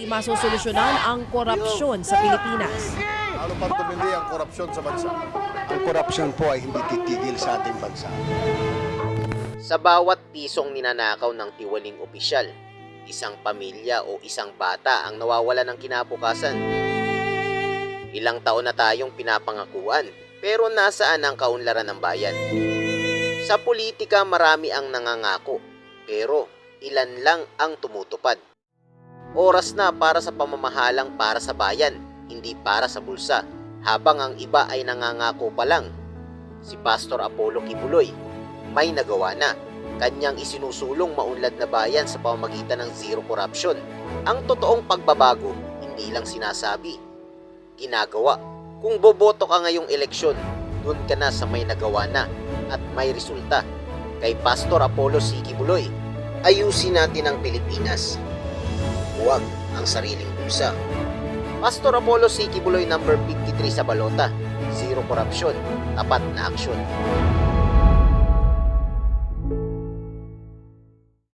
masosolusyonan ang korupsyon sa Pilipinas. Ano pang tumindi ang korupsyon sa bansa? Ang korupsyon po ay hindi titigil sa ating bansa. Sa bawat pisong ninanakaw ng tiwaling opisyal, isang pamilya o isang bata ang nawawala ng kinabukasan. Ilang taon na tayong pinapangakuan, pero nasaan ang kaunlaran ng bayan? Sa politika marami ang nangangako, pero ilan lang ang tumutupad. Oras na para sa pamamahalang para sa bayan, hindi para sa bulsa, habang ang iba ay nangangako pa lang. Si Pastor Apollo Kibuloy may nagawa na. Kanyang isinusulong maunlad na bayan sa pamamagitan ng zero corruption. Ang totoong pagbabago, hindi lang sinasabi, ginagawa. Kung boboto ka ngayong eleksyon, dun ka na sa may nagawa na at may resulta. Kay Pastor Apollo C. Kibuloy, ayusin natin ang Pilipinas. Huwag ang sariling bulsa. Pastor Apollo C. Kibuloy, number 53 sa balota. Zero corruption, tapat na aksyon.